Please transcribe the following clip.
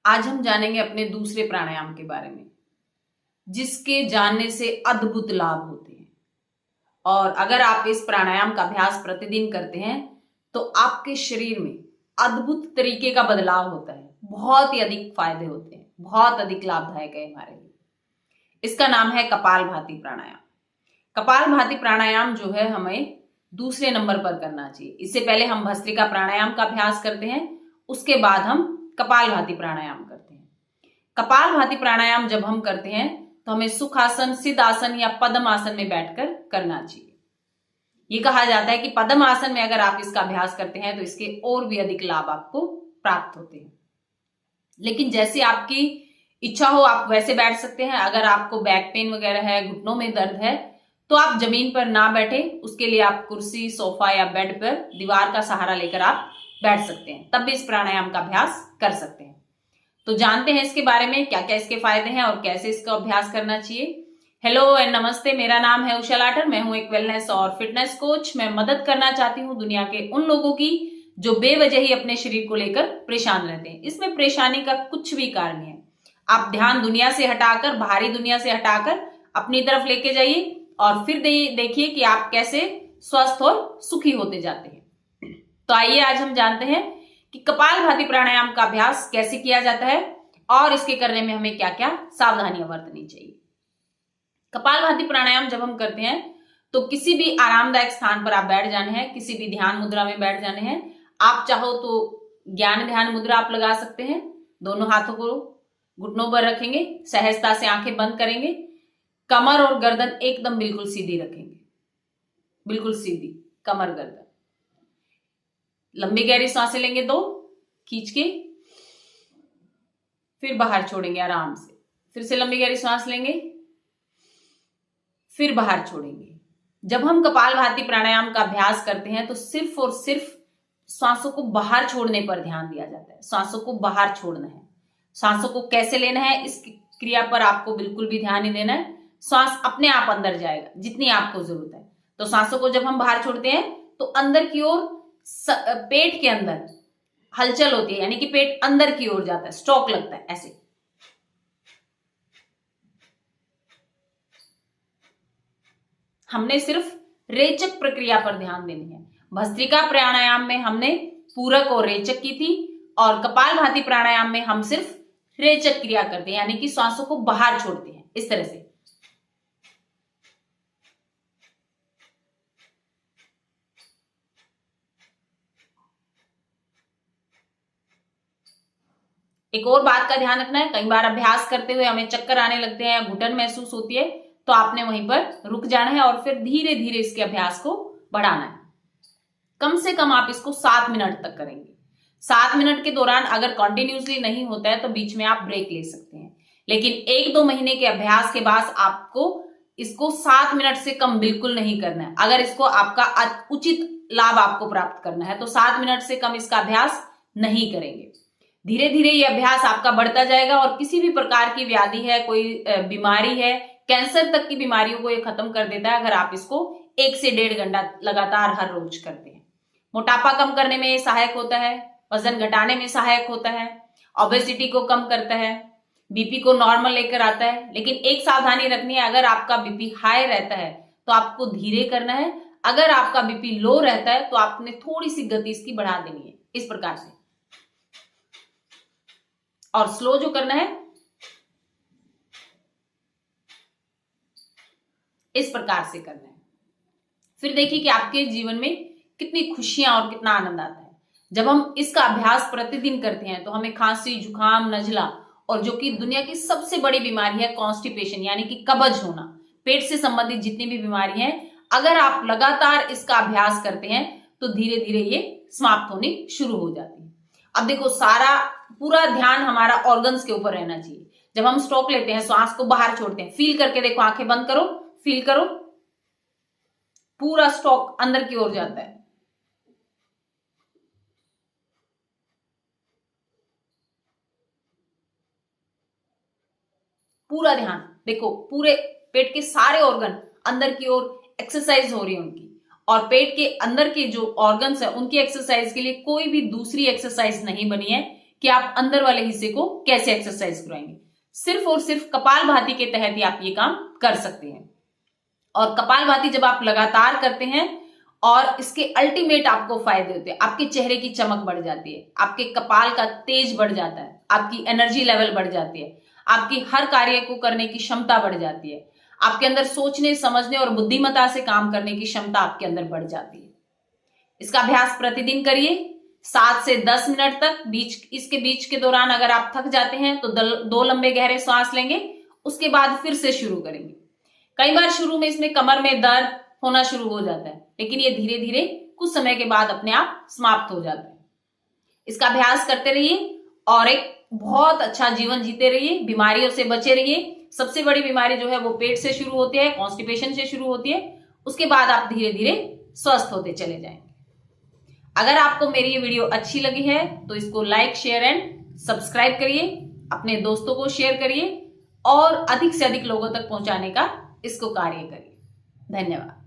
आज हम जानेंगे अपने दूसरे प्राणायाम के बारे में, जिसके जानने से अद्भुत लाभ होते हैं। और अगर आप इस प्राणायाम का अभ्यास प्रतिदिन करते हैं तो आपके शरीर में अद्भुत तरीके का बदलाव होता है। बहुत ही अधिक फायदे होते हैं, बहुत अधिक लाभदायक है हमारे लिए। इसका नाम है कपालभाति प्राणायाम। कपालभाति प्राणायाम जो है हमें दूसरे नंबर पर करना चाहिए। इससे पहले हम भस्त्रिका प्राणायाम का अभ्यास करते हैं, उसके बाद हम कपालभाति प्राणायाम करते हैं। कपालभाति प्राणायाम जब हम करते हैं तो हमें सुखासन, सिद्धासन या पद्म आसन में बैठकर करना चाहिए। ये कहा जाता है कि पद्म आसन में अगर आप इसका अभ्यास करते हैं तो इसके और भी अधिक लाभ आपको प्राप्त होते हैं। लेकिन जैसे आपकी इच्छा हो आप वैसे बैठ सकते हैं। अगर आपको बैक पेन वगैरह है, घुटनों में दर्द है, तो आप जमीन पर ना बैठे, उसके लिए आप कुर्सी, सोफा या बेड पर दीवार का सहारा लेकर आप बैठ सकते हैं, तब भी इस प्राणायाम का अभ्यास कर सकते हैं। तो जानते हैं इसके बारे में, क्या क्या इसके फायदे हैं और कैसे इसका अभ्यास करना चाहिए। हेलो एंड नमस्ते, मेरा नाम है उषा लाठर। मैं हूं एक वेलनेस और फिटनेस कोच। मैं मदद करना चाहती हूं दुनिया के उन लोगों की जो बेवजह ही अपने शरीर को लेकर परेशान रहते हैं। इसमें परेशानी का कुछ भी कारण है। आप ध्यान दुनिया से हटाकर, बाहरी दुनिया से हटाकर अपनी तरफ लेके जाइए और फिर देखिए कि आप कैसे स्वस्थ और सुखी होते जाते हैं। तो आइए आज हम जानते हैं कि कपालभाति प्राणायाम का अभ्यास कैसे किया जाता है और इसके करने में हमें क्या क्या सावधानियां बरतनी चाहिए। कपालभाति प्राणायाम जब हम करते हैं तो किसी भी आरामदायक स्थान पर आप बैठ जाने हैं, किसी भी ध्यान मुद्रा में बैठ जाने हैं। आप चाहो तो ज्ञान ध्यान मुद्रा आप लगा सकते हैं। दोनों हाथों को घुटनों पर रखेंगे, सहजता से आंखें बंद करेंगे, कमर और गर्दन एकदम बिल्कुल सीधी रखेंगे, बिल्कुल सीधी कमर गर्दन। लंबी गहरी सांसें लेंगे दो, खींच के, फिर बाहर छोड़ेंगे आराम से। फिर से लंबी गहरी सांस लेंगे, फिर बाहर छोड़ेंगे। जब हम कपालभाति प्राणायाम का अभ्यास करते हैं तो सिर्फ और सिर्फ सांसों को बाहर छोड़ने पर ध्यान दिया जाता है। सांसों को बाहर छोड़ना है। सांसों को कैसे लेना है, इस क्रिया पर आपको बिल्कुल भी ध्यान नहीं देना है। सांस अपने आप अंदर जाएगा जितनी आपको जरूरत है। तो सांसों को जब हम बाहर छोड़ते हैं तो अंदर की ओर, पेट के अंदर हलचल होती है, यानी कि पेट अंदर की ओर जाता है, स्ट्रोक लगता है ऐसे। हमने सिर्फ रेचक प्रक्रिया पर ध्यान देनी है। भस्त्रिका प्राणायाम में हमने पूरक और रेचक की थी और कपालभाति प्राणायाम में हम सिर्फ रेचक क्रिया करते हैं, यानी कि सांसों को बाहर छोड़ते हैं इस तरह से। एक और बात का ध्यान रखना है, कई बार अभ्यास करते हुए हमें चक्कर आने लगते हैं, घुटन महसूस होती है, तो आपने वहीं पर रुक जाना है और फिर धीरे धीरे इसके अभ्यास को बढ़ाना है। कम से कम आप इसको 7 मिनट तक करेंगे। 7 मिनट के दौरान अगर कंटिन्यूसली नहीं होता है तो बीच में आप ब्रेक ले सकते हैं। लेकिन 1-2 महीने के अभ्यास के बाद आपको इसको 7 मिनट से कम बिल्कुल नहीं करना है। अगर इसको आपका उचित लाभ आपको प्राप्त करना है तो 7 मिनट से कम इसका अभ्यास नहीं करेंगे। धीरे धीरे ये अभ्यास आपका बढ़ता जाएगा और किसी भी प्रकार की व्याधि है, कोई बीमारी है, कैंसर तक की बीमारियों को ये खत्म कर देता है अगर आप इसको 1 से 1.5 घंटा लगातार हर रोज करते हैं। मोटापा कम करने में ये सहायक होता है, वजन घटाने में सहायक होता है, ओबेसिटी को कम करता है, बीपी को नॉर्मल लेकर आता है। लेकिन एक सावधानी रखनी है, अगर आपका बीपी हाई रहता है तो आपको धीरे करना है। अगर आपका बीपी लो रहता है तो आपने थोड़ी सी गति इसकी बढ़ा देनी है, इस प्रकार से। और स्लो जो करना है इस प्रकार से करना है। फिर देखिए कि आपके जीवन में कितनी खुशियां और कितना आनंद आता है। जब हम इसका अभ्यास प्रतिदिन करते हैं तो हमें खांसी, जुकाम, नजला और जो कि दुनिया की सबसे बड़ी बीमारी है कॉन्स्टिपेशन, यानी कि कब्ज होना, पेट से संबंधित जितनी भी बीमारी हैं, अगर आप लगातार इसका अभ्यास करते हैं तो धीरे धीरे ये समाप्त होनी शुरू हो जाती है। अब देखो, पूरा ध्यान हमारा ऑर्गन्स के ऊपर रहना चाहिए। जब हम स्ट्रोक लेते हैं, सांस को बाहर छोड़ते हैं, फील करके देखो, आंखें बंद करो, फील करो, पूरा स्ट्रोक अंदर की ओर जाता है। पूरा ध्यान देखो, पूरे पेट के सारे ऑर्गन अंदर की ओर एक्सरसाइज हो रही है उनकी, और पेट के अंदर के जो ऑर्गन्स है उनकी एक्सरसाइज के लिए कोई भी दूसरी एक्सरसाइज नहीं बनी है कि आप अंदर वाले हिस्से को कैसे एक्सरसाइज कराएंगे। सिर्फ और सिर्फ कपालभाति के तहत ही आप ये काम कर सकते हैं। और कपालभाति जब आप लगातार करते हैं और इसके अल्टीमेट आपको फायदे होते हैं, आपके चेहरे की चमक बढ़ जाती है, आपके कपाल का तेज बढ़ जाता है, आपकी एनर्जी लेवल बढ़ जाती है, आपकी हर कार्य को करने की क्षमता बढ़ जाती है, आपके अंदर सोचने समझने और बुद्धिमत्ता से काम करने की क्षमता आपके अंदर बढ़ जाती है। इसका अभ्यास प्रतिदिन करिए 7 से 10 मिनट तक। इसके बीच के दौरान अगर आप थक जाते हैं तो 2 लंबे गहरे सांस लेंगे, उसके बाद फिर से शुरू करेंगे। कई बार शुरू में इसमें कमर में दर्द होना शुरू हो जाता है, लेकिन ये धीरे धीरे कुछ समय के बाद अपने आप समाप्त हो जाता है। इसका अभ्यास करते रहिए और एक बहुत अच्छा जीवन जीते रहिए, बीमारियों से बचे रहिए। सबसे बड़ी बीमारी जो है वो पेट से शुरू होती है, कॉन्स्टिपेशन से शुरू होती है, उसके बाद आप धीरे धीरे स्वस्थ होते चले जाएंगे। अगर आपको मेरी ये वीडियो अच्छी लगी है तो इसको लाइक, शेयर एंड सब्सक्राइब करिए, अपने दोस्तों को शेयर करिए और अधिक से अधिक लोगों तक पहुंचाने का इसको कार्य करिए। धन्यवाद।